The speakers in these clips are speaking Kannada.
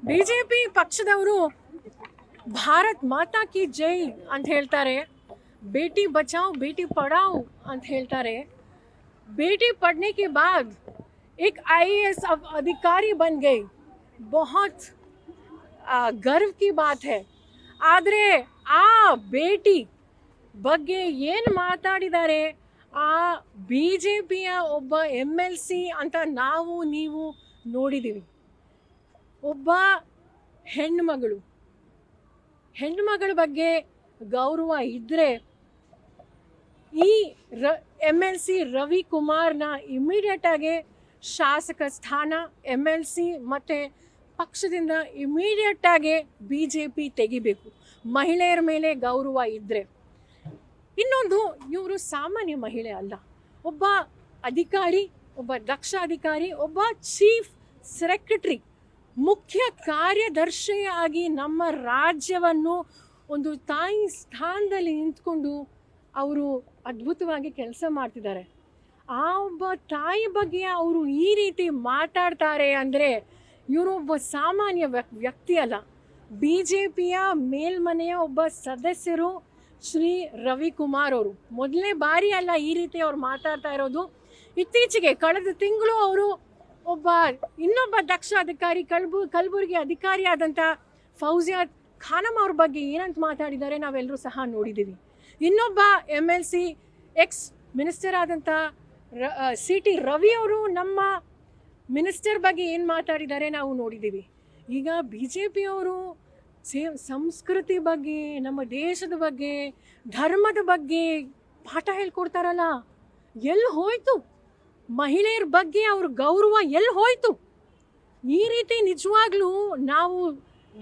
ಬಿಜೆಪಿ ಪಕ್ಷದವರು ಭಾರತ್ ಮಾತಾ ಕಿ ಜೈ ಅಂತ ಹೇಳ್ತಾರೆ, ಬೇಟಿ ಬಚಾओ ಬೇಟಿ ಪढ़ाओ ಅಂತ ಹೇಳ್ತಾರೆ. बेटी पढ़ने के बाद एक आईएएस अधिकारी बन गई, बहुत गर्व की बात है. ಆದರೆ ಆ ಬೇಟಿ ಬಗ್ಗೆ ಏನು ಮಾತಾಡಿದ್ದಾರೆ ಆ ಬಿಜೆಪಿಯ ಒಬ್ಬ MLC ಅಂತ ನಾವು ನೀವು ನೋಡಿದ್ದೀವಿ. ಒಬ್ಬ ಹೆಣ್ಣುಮಗಳ ಬಗ್ಗೆ ಗೌರವ ಇದ್ದರೆ ಈ MLC ರವಿಕುಮಾರ್ನ ಇಮಿಡಿಯೇಟಾಗಿ ಶಾಸಕ ಸ್ಥಾನ MLC ಮತ್ತು ಪಕ್ಷದಿಂದ ಇಮಿಡಿಯೇಟಾಗಿ BJP ತೆಗಿಬೇಕು, ಮಹಿಳೆಯರ ಮೇಲೆ ಗೌರವ ಇದ್ದರೆ. ಇನ್ನೊಂದು, ಇವರು ಸಾಮಾನ್ಯ ಮಹಿಳೆ ಅಲ್ಲ, ಒಬ್ಬ ಅಧಿಕಾರಿ, ಒಬ್ಬ ದಕ್ಷ ಅಧಿಕಾರಿ, ಒಬ್ಬ ಚೀಫ್ ಸೆಕ್ರೆಟರಿ, ಮುಖ್ಯ ಕಾರ್ಯದರ್ಶಿಯಾಗಿ ನಮ್ಮ ರಾಜ್ಯವನ್ನು ಒಂದು ತಾಯಿ ಸ್ಥಾನದಲ್ಲಿ ನಿಂತ್ಕೊಂಡು ಅವರು ಅದ್ಭುತವಾಗಿ ಕೆಲಸ ಮಾಡ್ತಿದ್ದಾರೆ. ಆ ಒಬ್ಬ ತಾಯಿ ಬಗ್ಗೆ ಅವರು ಈ ರೀತಿ ಮಾತಾಡ್ತಾರೆ ಅಂದರೆ ಇವರು ಒಬ್ಬ ಸಾಮಾನ್ಯ ವ್ಯಕ್ತಿ ಅಲ್ಲ. BJPಯ ಮೇಲ್ಮನೆಯ ಒಬ್ಬ ಸದಸ್ಯರು ಶ್ರೀ ರವಿಕುಮಾರ್ ಅವರು ಮೊದಲನೇ ಬಾರಿ ಅಲ್ಲ ಈ ರೀತಿ ಅವ್ರು ಮಾತಾಡ್ತಾ ಇರೋದು. ಇತ್ತೀಚೆಗೆ ಕಳೆದ ತಿಂಗಳು ಅವರು ಇನ್ನೊಬ್ಬ ದಕ್ಷ ಅಧಿಕಾರಿ ಕಲಬುರಗಿ ಅಧಿಕಾರಿಯಾದಂಥ ಫೌಜಿಯಾ ಖಾನಮ್ ಅವ್ರ ಬಗ್ಗೆ ಏನಂತ ಮಾತಾಡಿದ್ದಾರೆ ನಾವೆಲ್ಲರೂ ಸಹ ನೋಡಿದ್ದೀವಿ. ಇನ್ನೊಬ್ಬ MLC ಎಕ್ಸ್ ಮಿನಿಸ್ಟರ್ ಆದಂಥ CT ರವಿ ಅವರು ನಮ್ಮ ಮಿನಿಸ್ಟರ್ ಬಗ್ಗೆ ಏನು ಮಾತಾಡಿದ್ದಾರೆ ನಾವು ನೋಡಿದ್ದೀವಿ. ಈಗ BJPಯವರು ಸಂಸ್ಕೃತಿ ಬಗ್ಗೆ, ನಮ್ಮ ದೇಶದ ಬಗ್ಗೆ, ಧರ್ಮದ ಬಗ್ಗೆ ಪಾಠ ಹೇಳ್ಕೊಡ್ತಾರಲ್ಲ, ಎಲ್ಲಿ ಹೋಯ್ತು ಮಹಿಳೆಯರ ಬಗ್ಗೆ ಅವ್ರ ಗೌರವ, ಎಲ್ಲಿ ಹೋಯ್ತು? ಈ ರೀತಿ ನಿಜವಾಗ್ಲೂ ನಾವು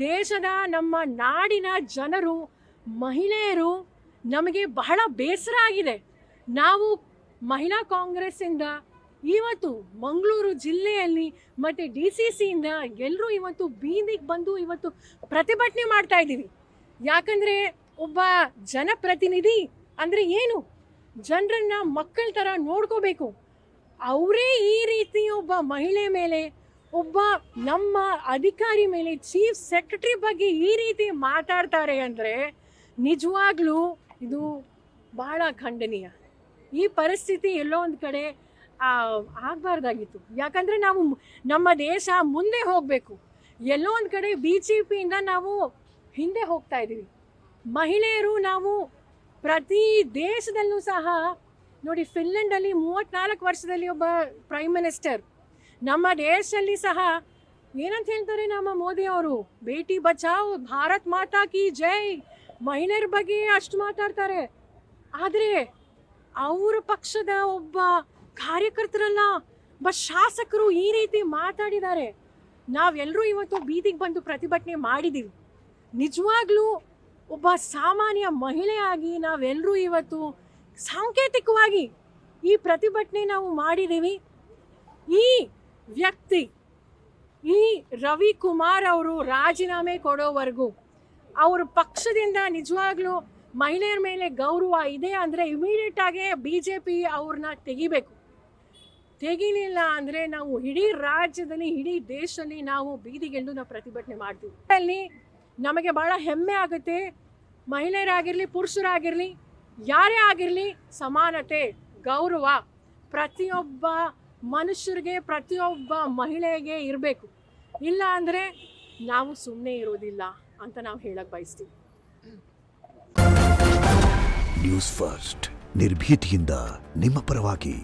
ದೇಶದ ನಮ್ಮ ನಾಡಿನ ಜನರು, ಮಹಿಳೆಯರು ನಮಗೆ ಬಹಳ ಬೇಸರ ಆಗಿದೆ. ನಾವು ಮಹಿಳಾ ಕಾಂಗ್ರೆಸ್ಸಿಂದ ಇವತ್ತು ಮಂಗಳೂರು ಜಿಲ್ಲೆಯಲ್ಲಿ ಮತ್ತು DCCಯಿಂದ ಎಲ್ಲರೂ ಇವತ್ತು ಬೀದಿಗೆ ಬಂದು ಇವತ್ತು ಪ್ರತಿಭಟನೆ ಮಾಡ್ತಾ ಇದ್ದೀವಿ. ಯಾಕಂದರೆ ಒಬ್ಬ ಜನಪ್ರತಿನಿಧಿ ಅಂದರೆ ಏನು, ಜನರನ್ನ ಮಕ್ಕಳ ಥರ ನೋಡ್ಕೋಬೇಕು. ಅವರೇ ಈ ರೀತಿ ಒಬ್ಬ ಮಹಿಳೆ ಮೇಲೆ, ಒಬ್ಬ ನಮ್ಮ ಅಧಿಕಾರಿ ಮೇಲೆ, ಚೀಫ್ ಸೆಕ್ರೆಟರಿ ಬಗ್ಗೆ ಈ ರೀತಿ ಮಾತಾಡ್ತಾರೆ ಅಂದರೆ ನಿಜವಾಗ್ಲೂ ಇದು ಬಹಳ ಖಂಡನೀಯ. ಈ ಪರಿಸ್ಥಿತಿ ಎಲ್ಲೋ ಒಂದು ಕಡೆ ಆಗಬಾರ್ದಾಗಿತ್ತು. ಯಾಕಂದರೆ ನಾವು ನಮ್ಮ ದೇಶ ಮುಂದೆ ಹೋಗಬೇಕು. ಎಲ್ಲೋ ಒಂದು ಕಡೆ BJPಯಿಂದ ನಾವು ಹಿಂದೆ ಹೋಗ್ತಾ ಇದ್ದೀವಿ. ಮಹಿಳೆಯರು ನಾವು ಪ್ರತಿ ದೇಶದಲ್ಲೂ ಸಹ ನೋಡಿ, ಫಿನ್ಲೆಂಡಲ್ಲಿ 34 ವರ್ಷದಲ್ಲಿ ಒಬ್ಬ ಪ್ರೈಮ್ ಮಿನಿಸ್ಟರ್, ನಮ್ಮ ದೇಶದಲ್ಲಿ ಸಹ ಏನಂತ ಹೇಳ್ತಾರೆ ನಮ್ಮ ಮೋದಿ ಅವರು, ಬೇಟಿ ಬಚಾವ್ ಭಾರತ್ ಮಾತಾ ಕಿ ಜೈ, ಮಹಿಳೆಯರ ಬಗ್ಗೆ ಅಷ್ಟು ಮಾತಾಡ್ತಾರೆ. ಆದರೆ ಅವರ ಪಕ್ಷದ ಒಬ್ಬ ಕಾರ್ಯಕರ್ತರಲ್ಲ, ಒಬ್ಬ ಶಾಸಕರು ಈ ರೀತಿ ಮಾತಾಡಿದ್ದಾರೆ. ನಾವೆಲ್ಲರೂ ಇವತ್ತು ಬೀದಿಗೆ ಬಂದು ಪ್ರತಿಭಟನೆ ಮಾಡಿದ್ದೀವಿ. ನಿಜವಾಗ್ಲೂ ಒಬ್ಬ ಸಾಮಾನ್ಯ ಮಹಿಳೆಯಾಗಿ ನಾವೆಲ್ಲರೂ ಇವತ್ತು ಸಾಂಕೇತಿಕವಾಗಿ ಈ ಪ್ರತಿಭಟನೆ ನಾವು ಮಾಡಿದ್ದೀವಿ. ಈ ವ್ಯಕ್ತಿ, ಈ ರವಿಕುಮಾರ್ ಅವರು ರಾಜೀನಾಮೆ ಕೊಡೋವರೆಗೂ ಅವ್ರ ಪಕ್ಷದಿಂದ ನಿಜವಾಗ್ಲೂ ಮಹಿಳೆಯರ ಮೇಲೆ ಗೌರವ ಇದೆ ಅಂದರೆ ಇಮಿಡಿಯೇಟಾಗಿ BJP ಅವ್ರನ್ನ ತೆಗಿಬೇಕು. ತೆಗಿಲಿಲ್ಲ ಅಂದರೆ ನಾವು ಇಡೀ ರಾಜ್ಯದಲ್ಲಿ, ಇಡೀ ದೇಶದಲ್ಲಿ ನಾವು ಬೀದಿಗೆಂದು ನಾವು ಪ್ರತಿಭಟನೆ ಮಾಡ್ತೀವಿ. ಅಲ್ಲಿ ನಮಗೆ ಭಾಳ ಹೆಮ್ಮೆ ಆಗುತ್ತೆ. ಮಹಿಳೆಯರಾಗಿರಲಿ, ಪುರುಷರಾಗಿರಲಿ, ಯಾರೇ ಆಗಿರಲಿ, ಸಮಾನತೆ, ಗೌರವ ಪ್ರತಿಯೊಬ್ಬ ಮನುಷ್ಯರಿಗೆ, ಪ್ರತಿಯೊಬ್ಬ ಮಹಿಳೆಗೆ ಇರಬೇಕು. ಇಲ್ಲ ಅಂದರೆ ನಾವು ಸುಮ್ಮನೆ ಇರೋದಿಲ್ಲ ಅಂತ ನಾವು ಹೇಳಕ್ಕೆ ಬಯಸ್ತೀವಿ. ನ್ಯೂಸ್ ಫಸ್ಟ್, ನಿರ್ಭೀತಿಯಿಂದ ನಿಮ್ಮ ಪರವಾಗಿ.